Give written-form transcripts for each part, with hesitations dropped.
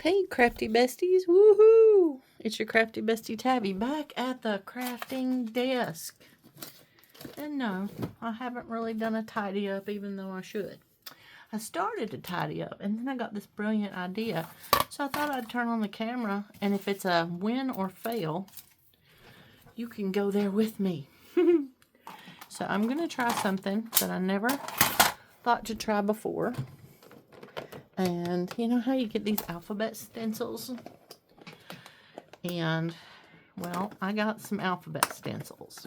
Hey, crafty besties! Woohoo! It's your crafty bestie Tabby back at the crafting desk. And no, I haven't really done a tidy up, even though I should. I started to tidy up, and then I got this brilliant idea. So I thought I'd turn on the camera, and if it's a win or fail, you can go there with me. So I'm going to try something that I never thought to try before. And you know how you get these alphabet stencils? And, well, I got some alphabet stencils.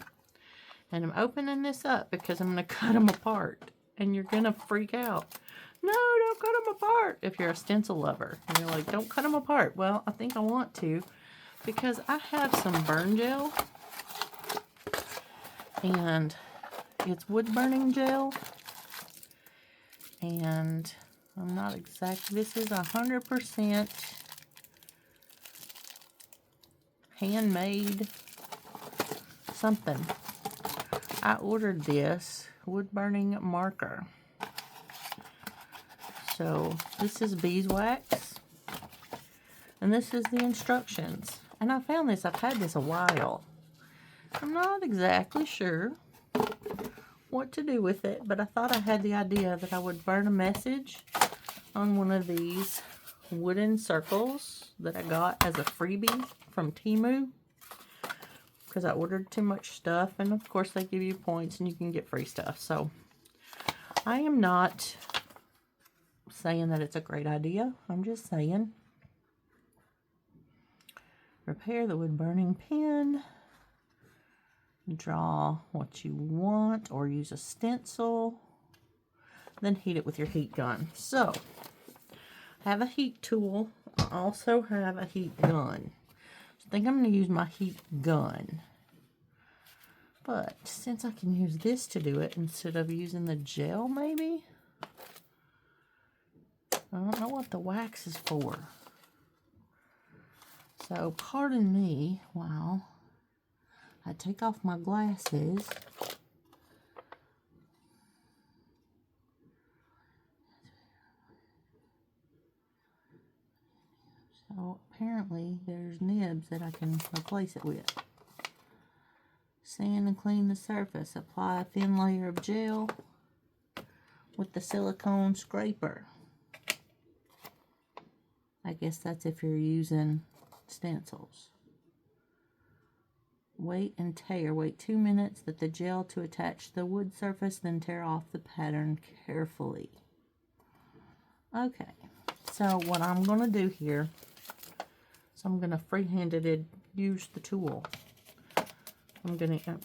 And I'm opening this up because I'm going to cut them apart. And you're going to freak out. No, don't cut them apart if you're a stencil lover. And you're like, don't cut them apart. Well, I think I want to because I have some burn gel. And it's wood burning gel. And I'm not exact. This is 100% handmade something. I ordered this wood burning marker. So this is beeswax. And this is the instructions. And I found this. I've had this a while. I'm not exactly sure what to do with it, but I thought I had the idea that I would burn a message on one of these wooden circles that I got as a freebie from Temu because I ordered too much stuff, and of course they give you points and you can get free stuff. So I am not saying that it's a great idea. I'm just saying prepare the wood burning pen, draw what you want or use a stencil, then heat it with your heat gun. So I have a heat tool. I also have a heat gun. So I think I'm going to use my heat gun. But since I can use this to do it instead of using the gel, maybe? I don't know what the wax is for. So pardon me while I take off my glasses. So apparently there's nibs that I can replace it with. Sand and clean the surface. Apply a thin layer of gel with the silicone scraper. I guess that's if you're using stencils. Wait and tear. Wait 2 minutes. Let the gel to attach the wood surface, then tear off the pattern carefully. Okay, so what I'm going to do here is I'm going to free-handed use the tool. I'm going to,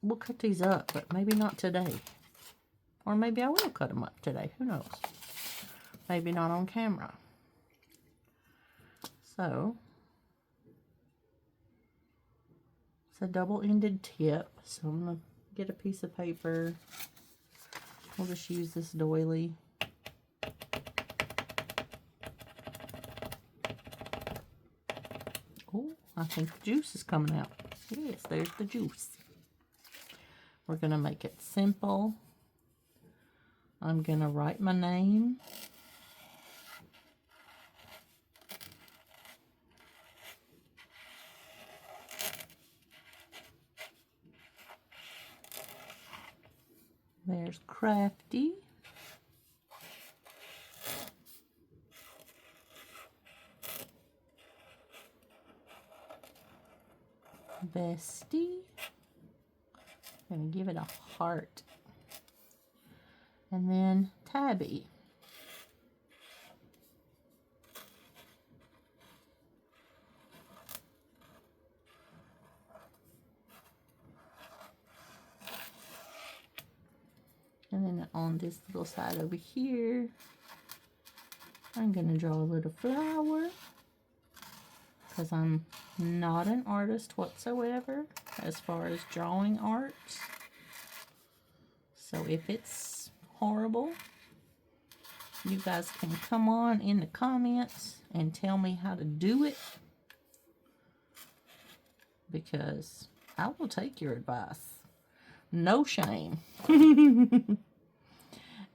we'll cut these up, but maybe not today. Or maybe I will cut them up today. Who knows? Maybe not on camera. So, it's a double-ended tip. So I'm going to get a piece of paper. We'll just use this doily. Oh, I think the juice is coming out. Yes, there's the juice. We're going to make it simple. I'm going to write my name. There's Crafty. Bestie. I'm going to give it a heart. And then Tabby. And then on this little side over here, I'm going to draw a little flower because I'm not an artist whatsoever as far as drawing art. So if it's horrible, you guys can come on in the comments and tell me how to do it, because I will take your advice. No shame.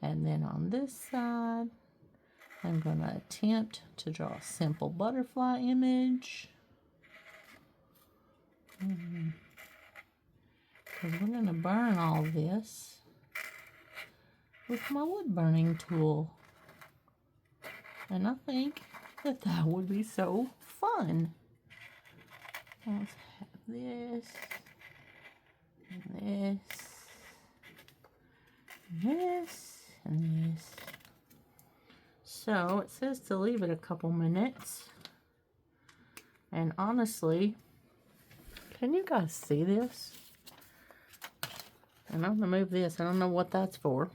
And then on this side, I'm going to attempt to draw a simple butterfly image. Because we're going to burn all this with my wood burning tool. And I think that that would be so fun. Let's have this, and this, and this, and this. So it says to leave it a couple minutes. And honestly, can you guys see this? And I'm going to move this. I don't know what that's for.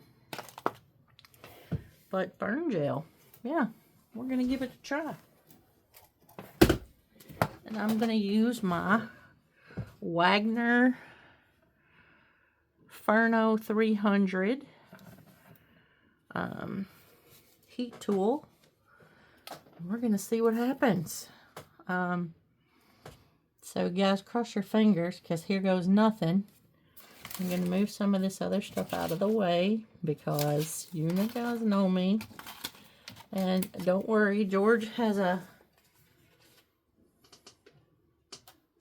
But burn gel. Yeah, we're going to give it a try. And I'm going to use my Wagner Ferno 300 heat tool. We're going to see what happens. So guys, cross your fingers, because here goes nothing. I'm going to move some of this other stuff out of the way, because you guys know me. And don't worry, George has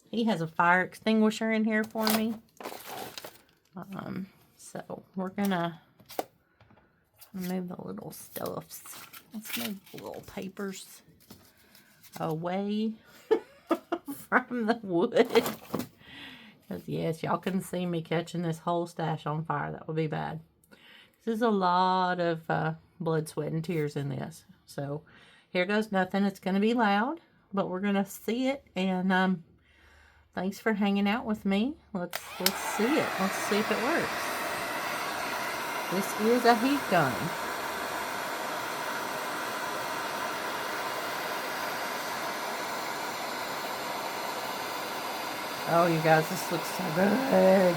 he has a fire extinguisher in here for me. So we're going to move the little stuffs. Let's move the little papers away from the wood. Because yes, y'all can see me catching this whole stash on fire. That would be bad. There's a lot of blood, sweat, and tears in this. So here goes nothing. It's going to be loud, but we're going to see it. And thanks for hanging out with me. Let's see it. Let's see if it works. This is a heat gun. Oh, you guys, this looks so good.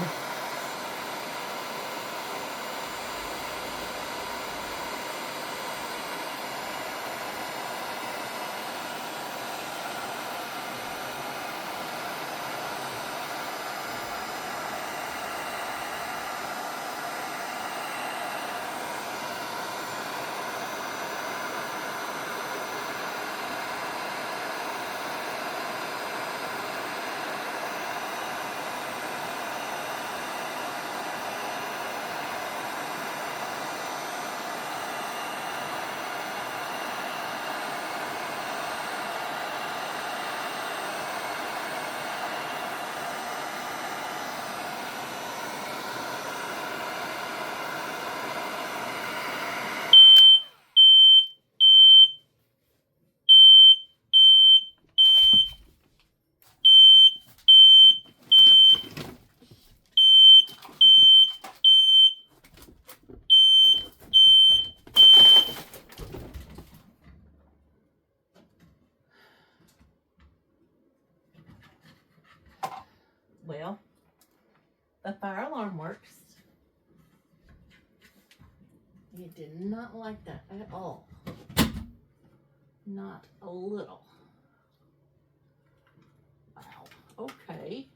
Well, the fire alarm works. It did not like that at all. Not a little. Wow. Okay.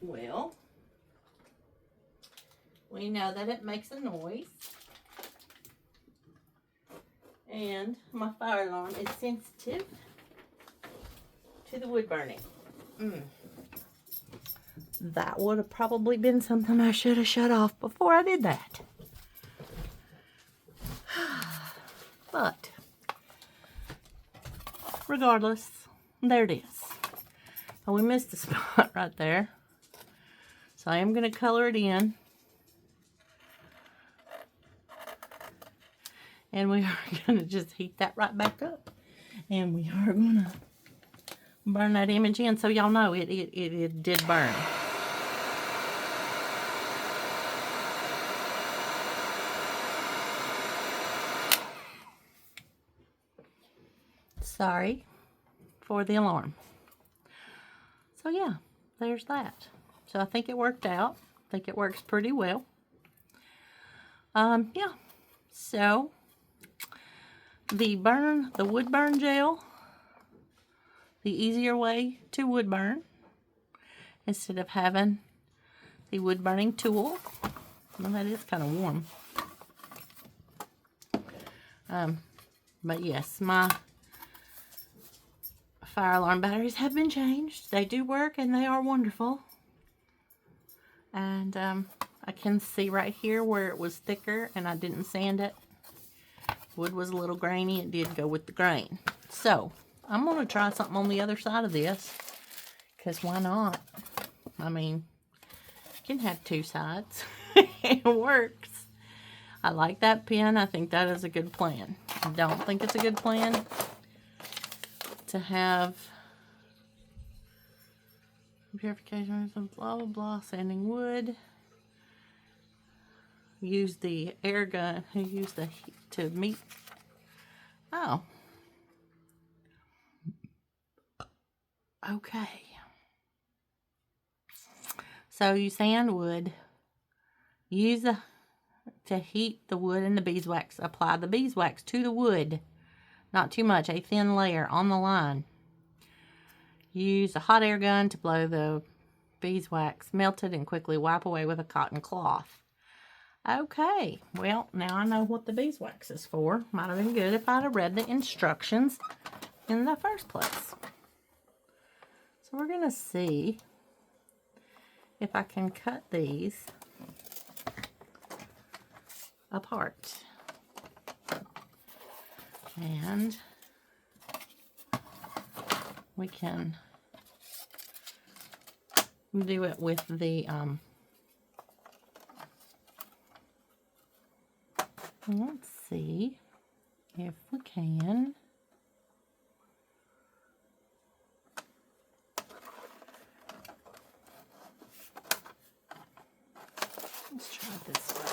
Well, we know that it makes a noise. And my fire alarm is sensitive to the wood burning. That would have probably been something I should have shut off before I did that. But regardless, there it is. Oh, we missed a spot right there. So I am going to color it in. And we are going to just heat that right back up. And we are going to burn that image in so y'all know it did burn. Sorry for the alarm. So yeah, there's that. So I think it worked out. I think it works pretty well. Yeah. So the wood burn gel the easier way to wood burn instead of having the wood burning tool. Well, that is kind of warm. But yes, my fire alarm batteries have been changed. They do work and they are wonderful. And I can see right here where it was thicker and I didn't sand it. Wood was a little grainy. It did go with the grain. So I'm going to try something on the other side of this, because why not? I mean, you can have two sides. It works. I like that pen. I think that is a good plan. I don't think it's a good plan to have purification, blah, blah, blah, sanding wood. Use the air gun. Use the heat to meet. Oh. Okay. So you sand wood. Use to heat the wood and the beeswax. Apply the beeswax to the wood. Not too much. A thin layer on the line. Use a hot air gun to blow the beeswax. Melt it and quickly wipe away with a cotton cloth. Okay, well, now I know what the beeswax is for. Might have been good if I'd have read the instructions in the first place. So we're going to see if I can cut these apart. And we can do it with the let's see if we can. Let's try it this way.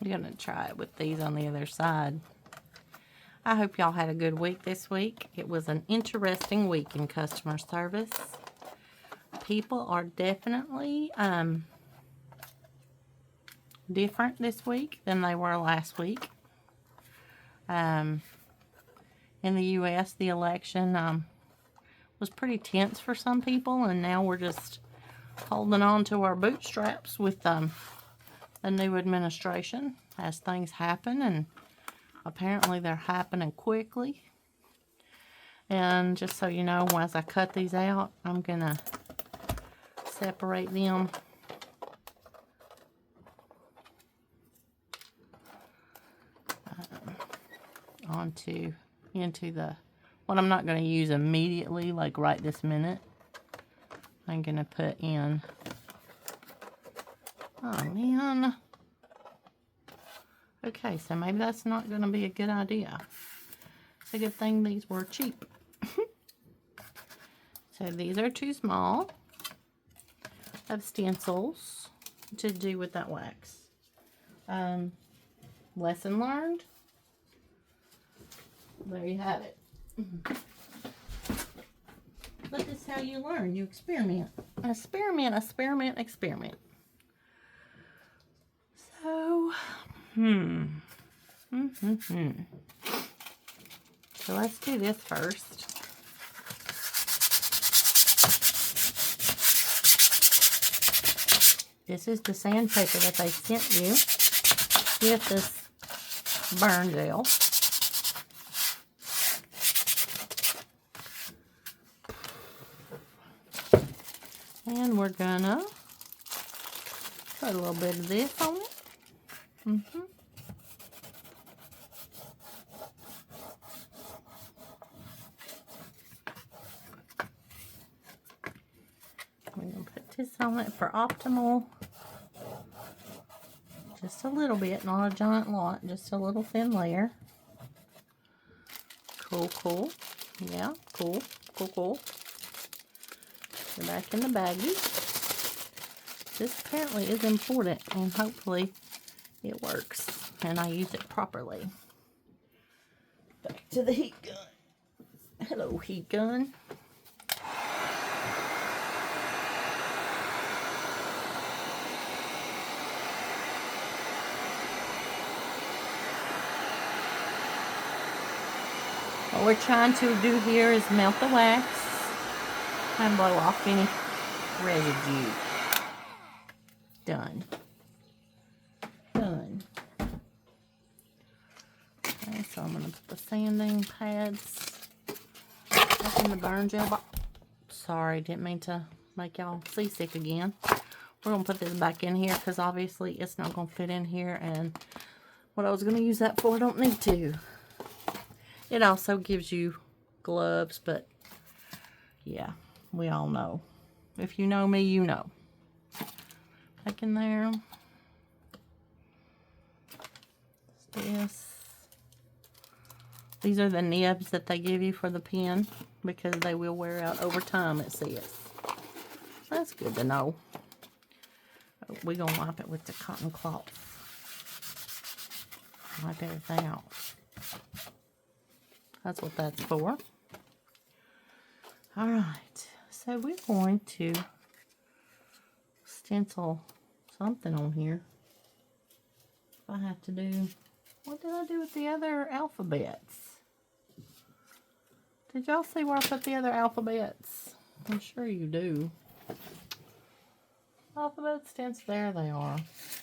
I'm going to try it with these on the other side. I hope y'all had a good week this week. It was an interesting week in customer service. People are definitely different this week than they were last week. In the U.S., the election was pretty tense for some people, and now we're just holding on to our bootstraps with a new administration as things happen, and apparently they're happening quickly. And just so you know, as I cut these out, I'm gonna separate them into the what I'm not going to use immediately, like right this minute. I'm gonna put in. Oh man. Okay, so maybe that's not going to be a good idea. It's a good thing these were cheap. So these are too small of stencils to do with that wax. Lesson learned. There you have it. But this is how you learn. You experiment. Experiment, experiment, experiment. So, So let's do this first. This is the sandpaper that they sent you with this burn gel. And we're gonna put a little bit of this on it. We're gonna put this on it for optimal. Just a little bit, not a giant lot, just a little thin layer. Cool, cool. Yeah, cool, cool, cool. Go back in the baggie. This apparently is important, and hopefully it works and I use it properly. Back to the heat gun. Hello, heat gun. What we're trying to do here is melt the wax and blow off any residue. Done. Done. Okay, so I'm going to put the sanding pads up in the burn gel box. Sorry, didn't mean to make y'all seasick again. We're going to put this back in here because obviously it's not going to fit in here, and what I was going to use that for, I don't need to. It also gives you gloves, but yeah, we all know. If you know me, you know. Back in there. This. These are the nibs that they give you for the pen because they will wear out over time, it says. That's good to know. We're going to wipe it with the cotton cloth. Wipe everything out. That's what that's for. Alright, so we're going to stencil something on here. If I have to do, what did I do with the other alphabets? Did y'all see where I put the other alphabets? I'm sure you do. Alphabet stencil, there they are.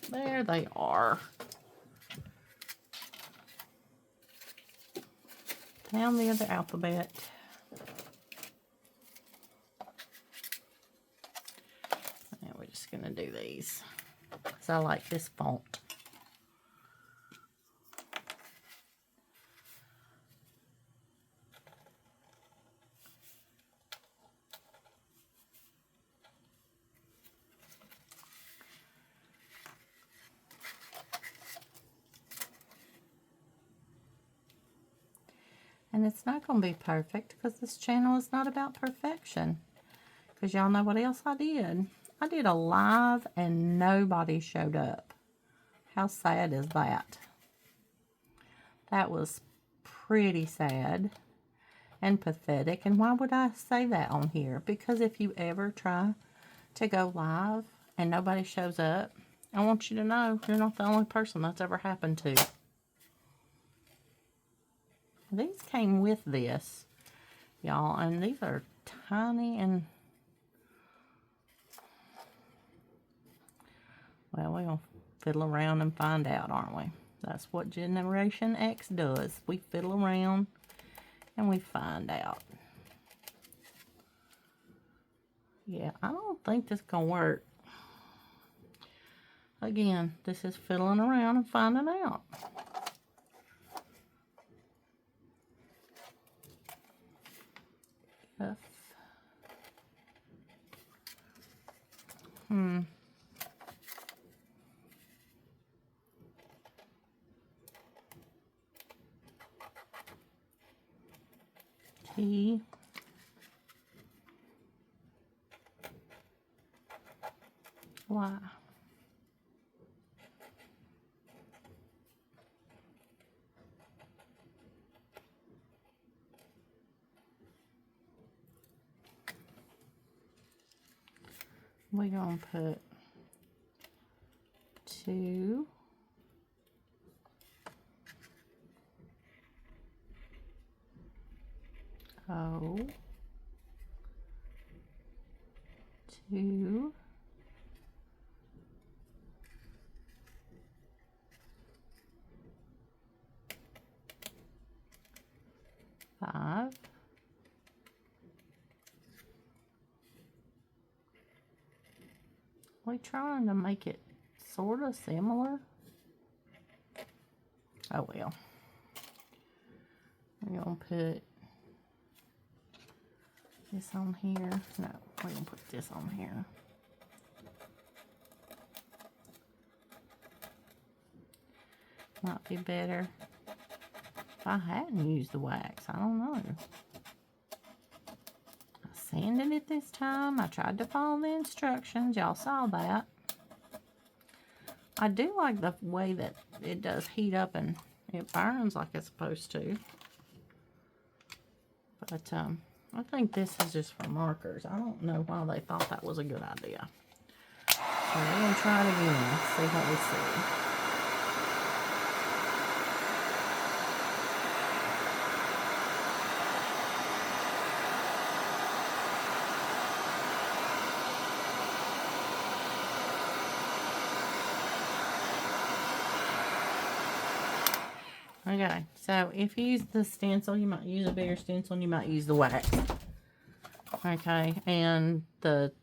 There they are. Found the other alphabet. And we're just going to do these because I like this font. And it's not going to be perfect because this channel is not about perfection. Because y'all know what else I did? I did a live and nobody showed up. How sad is that? That was pretty sad and pathetic. And why would I say that on here? Because if you ever try to go live and nobody shows up, I want you to know you're not the only person that's ever happened to. These came with this, y'all, and these are tiny and, well, we're going to fiddle around and find out, aren't we? That's what Generation X does. We fiddle around and we find out. Yeah, I don't think this is going to work. Again, this is fiddling around and finding out. F. T. Y. We're going to put 2, O, 2, 5, we're trying to make it sort of similar. Oh well. We're going to put this on here. No, we're going to put this on here. Might be better if I hadn't used the wax. I don't know. I sanded it this time. I tried to follow the instructions. Y'all saw that. I do like the way that it does heat up and it burns like it's supposed to. But I think this is just for markers. I don't know why they thought that was a good idea. So we're going to try it again, see what we see. Okay, so if you use the stencil, you might use a bigger stencil and you might use the wax. Okay, and the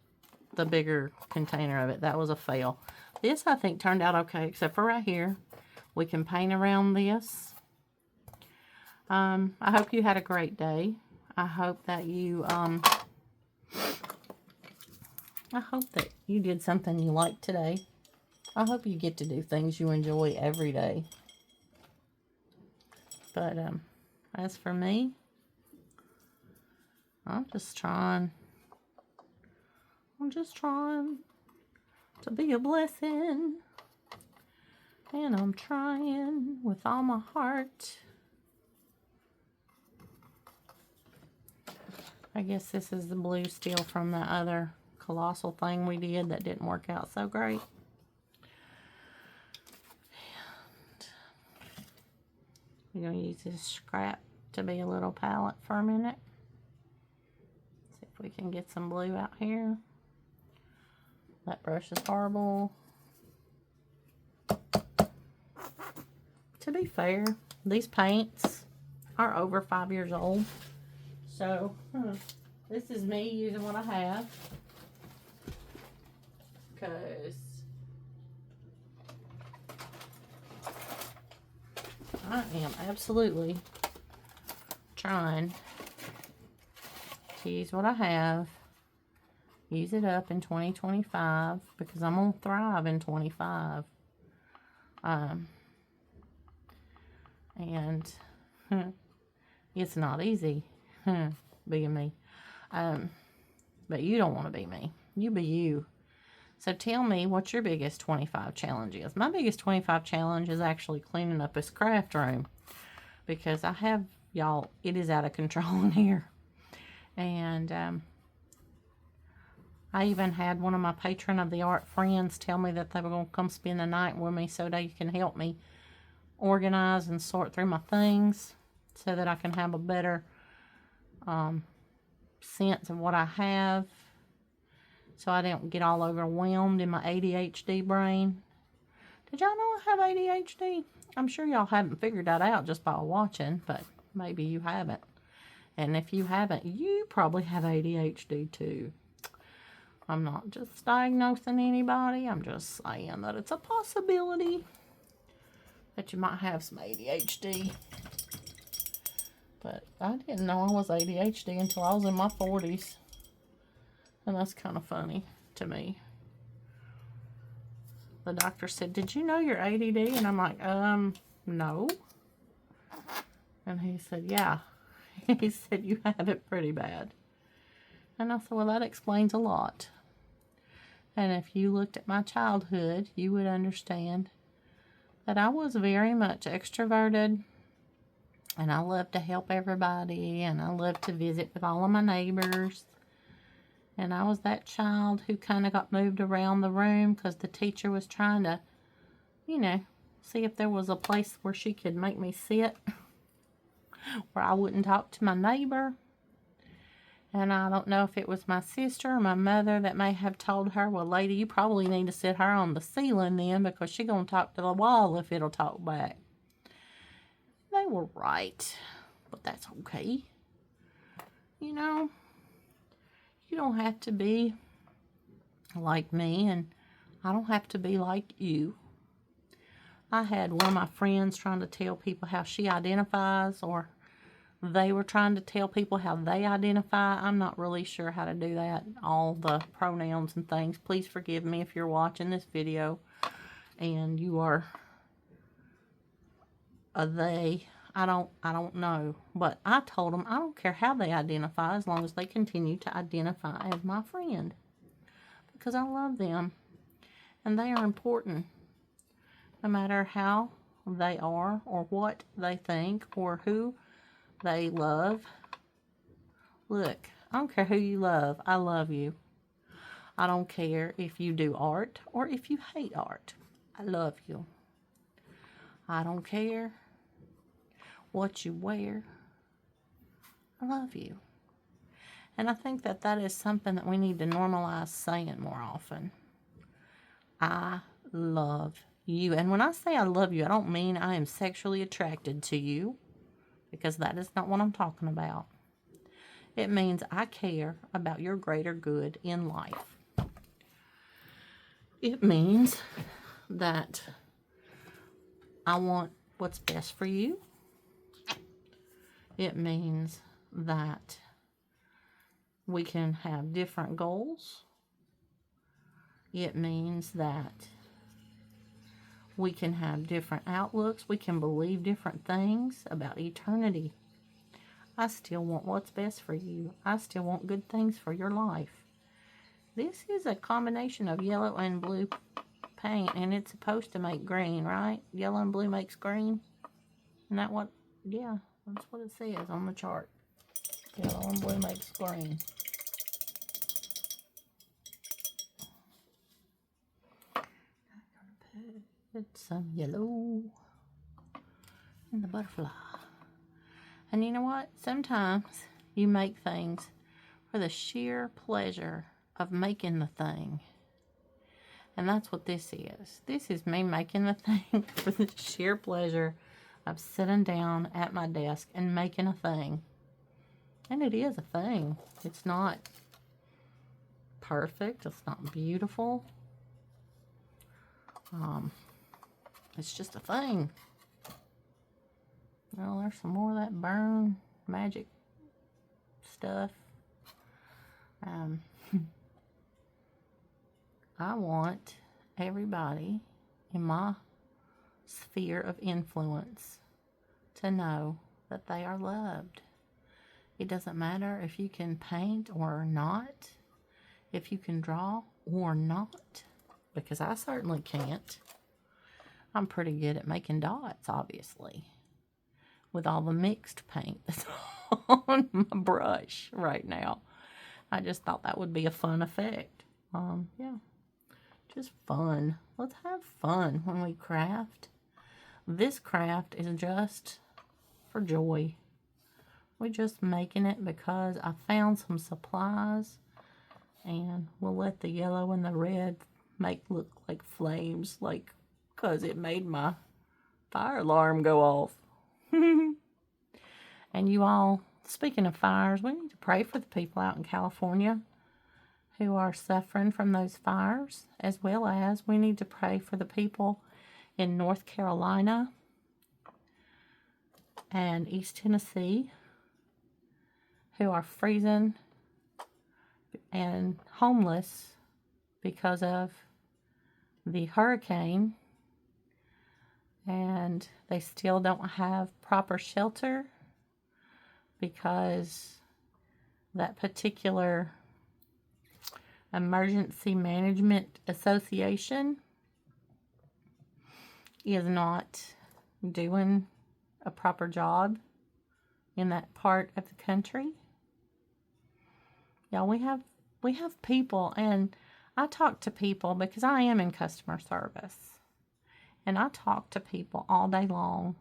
bigger container of it. That was a fail. This, I think, turned out okay, except for right here. We can paint around this. I hope you had a great day. I hope that you, did something you liked today. I hope you get to do things you enjoy every day. But, as for me, I'm just trying to be a blessing. And I'm trying with all my heart. I guess this is the blue steel from the other colossal thing we did that didn't work out so great. And we're going to use this scrap to be a little palette for a minute. See if we can get some blue out here. That brush is horrible. To be fair, these paints are over 5 years old. So, this is me using what I have. Because I am absolutely trying to use what I have. Use it up in 2025 because I'm going to thrive in 25. And it's not easy being me. But you don't want to be me. You be you. So tell me what your biggest 25 challenge is. My biggest 25 challenge is actually cleaning up this craft room. Because I have, y'all, it is out of control in here. And I even had one of my patron of the art friends tell me that they were going to come spend the night with me so they can help me organize and sort through my things so that I can have a better sense of what I have, so I don't get all overwhelmed in my ADHD brain. Did y'all know I have ADHD? I'm sure y'all haven't figured that out just by watching, but maybe you haven't. And if you haven't, you probably have ADHD too. I'm not just diagnosing anybody. I'm just saying that it's a possibility that you might have some ADHD. But I didn't know I was ADHD until I was in my 40s. And that's kind of funny to me. The doctor said, "Did you know you're ADD?" And I'm like, no. And he said, "Yeah." He said, "You have it pretty bad." And I said, "Well, that explains a lot." And if you looked at my childhood, you would understand that I was very much extroverted. And I loved to help everybody. And I loved to visit with all of my neighbors. And I was that child who kind of got moved around the room because the teacher was trying to, you know, see if there was a place where she could make me sit where I wouldn't talk to my neighbor. And I don't know if it was my sister or my mother that may have told her, "Well, lady, you probably need to sit her on the ceiling then because she's going to talk to the wall if it'll talk back." They were right, but that's okay. You know, you don't have to be like me, and I don't have to be like you. I had one of my friends trying to tell people how she identifies, or they were trying to tell people how they identify. I'm not really sure how to do that, all the pronouns and things. Please forgive me if you're watching this video and you are a they. I don't know. But I told them I don't care how they identify as long as they continue to identify as my friend. Because I love them. And they are important. No matter how they are or what they think or who they love. Look, I don't care who you love. I love you. I don't care if you do art or if you hate art. I love you. I don't care what you wear. I love you. And I think that that is something that we need to normalize saying more often. I love you. And when I say I love you, I don't mean I am sexually attracted to you, because that is not what I'm talking about. It means I care about your greater good in life. It means that I want what's best for you. It means that we can have different goals. It means that we can have different outlooks. We can believe different things about eternity. I still want what's best for you. I still want good things for your life. This is a combination of yellow and blue paint, and it's supposed to make green, right? Yellow and blue makes green. Isn't that what? Yeah, that's what it says on the chart. Yellow and blue makes green. Put some yellow in the butterfly. And you know what? Sometimes you make things for the sheer pleasure of making the thing. And that's what this is. This is me making the thing for the sheer pleasure of sitting down at my desk and making a thing. And it is a thing. It's not perfect. It's not beautiful. It's just a thing. Well, there's some more of that burn magic stuff. I want everybody in my sphere of influence to know that they are loved. It doesn't matter if you can paint or not, if you can draw or not, because I certainly can't. I'm pretty good at making dots, obviously, with all the mixed paint that's on my brush right now. I just thought that would be a fun effect. Yeah, just fun. Let's have fun when we craft. This craft is just for joy. We're just making it because I found some supplies, and we'll let the yellow and the red look like flames, like, because it made my fire alarm go off. And you all, speaking of fires, we need to pray for the people out in California who are suffering from those fires, as well as we need to pray for the people in North Carolina and East Tennessee who are freezing and homeless because of the hurricane, and they still don't have proper shelter because that particular Emergency Management Association is not doing a proper job in that part of the country. Yeah, we have people, and I talk to people because I am in customer service, and I talk to people all day long,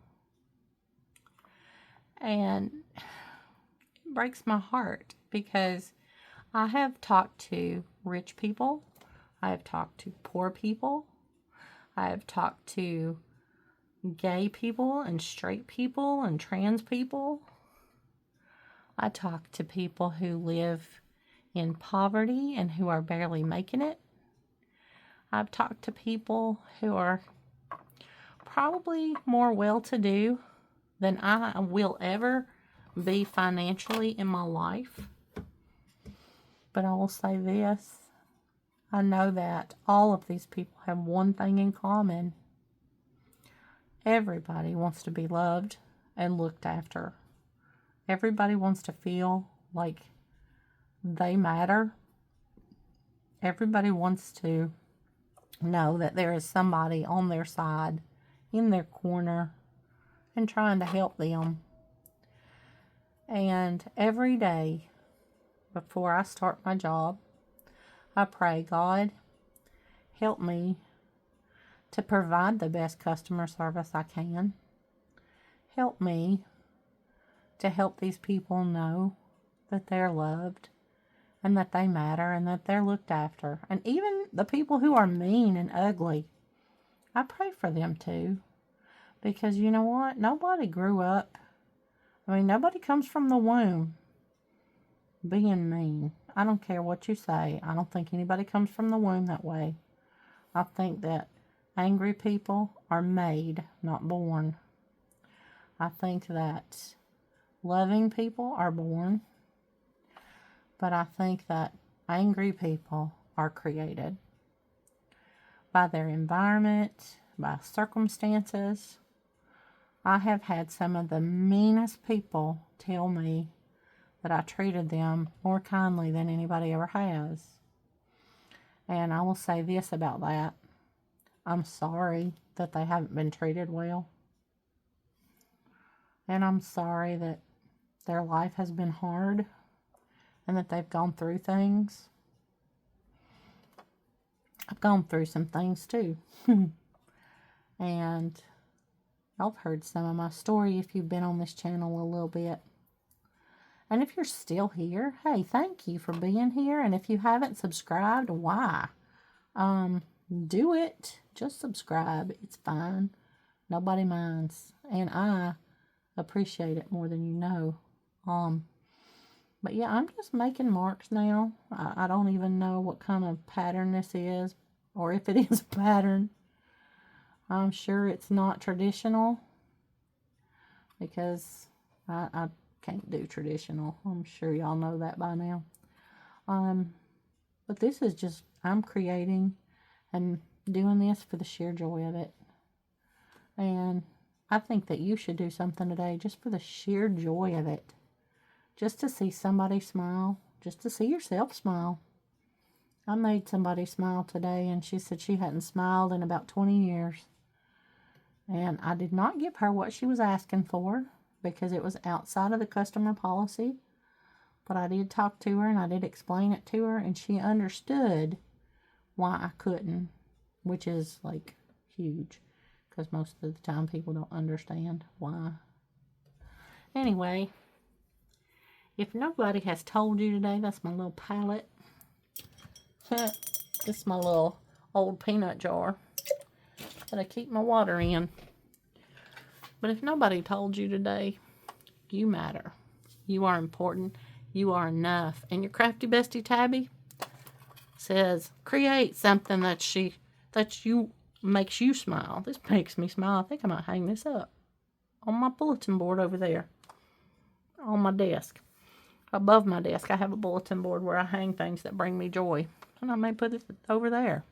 and it breaks my heart because I have talked to rich people, I have talked to poor people, I have talked to gay people and straight people and trans people. I talk to people who live in poverty and who are barely making it. I've talked to people who are probably more well-to-do than I will ever be financially in my life. But I will say this, I know that all of these people have one thing in common. Everybody wants to be loved and looked after. Everybody wants to feel like they matter. Everybody wants to know that there is somebody on their side, in their corner, and trying to help them. And every day before I start my job, I pray, God, help me to provide the best customer service I can. Help me to help these people know that they're loved and that they matter and that they're looked after. And even the people who are mean and ugly, I pray for them too. Because you know what? Nobody grew up. I mean, nobody comes from the womb being mean. I don't care what you say. I don't think anybody comes from the womb that way. I think that angry people are made, not born. I think that loving people are born. But I think that angry people are created by their environment, by circumstances. I have had some of the meanest people tell me that I treated them more kindly than anybody ever has. And I will say this about that. I'm sorry that they haven't been treated well. And I'm sorry that their life has been hard and that they've gone through things. I've gone through some things too. And I've heard some of my story if you've been on this channel a little bit. And if you're still here, hey, thank you for being here. And if you haven't subscribed, why? Do it. Just subscribe. It's fine. Nobody minds. And I appreciate it more than you know. But yeah, I'm just making marks now. I don't even know what kind of pattern this is, or if it is a pattern. I'm sure it's not traditional, because I can't do traditional. I'm sure y'all know that by now. But this is just, I'm creating and doing this for the sheer joy of it. And I think that you should do something today just for the sheer joy of it. Just to see somebody smile. Just to see yourself smile. I made somebody smile today, and she said she hadn't smiled in about 20 years. And I did not give her what she was asking for, because it was outside of the customer policy. But I did talk to her, and I did explain it to her, and she understood why I couldn't, which is like huge, because most of the time people don't understand why. Anyway, if nobody has told you today, that's my little palette. This is my little old peanut jar that I keep my water in. But if nobody told you today, you matter. You are important. You are enough. And your crafty bestie Tabby says, create something that makes you smile. This makes me smile. I think I might hang this up on my bulletin board over there on my desk. Above my desk, I have a bulletin board where I hang things that bring me joy. And I may put it over there.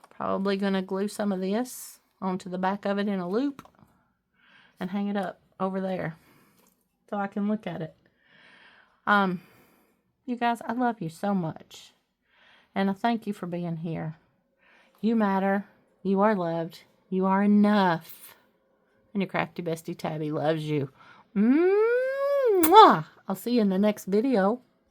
Probably going to glue some of this onto the back of it in a loop and hang it up over there so I can look at it. You guys, I love you so much. And I thank you for being here. You matter. You are loved. You are enough. And your crafty bestie Tabby loves you. Mwah! I'll see you in the next video.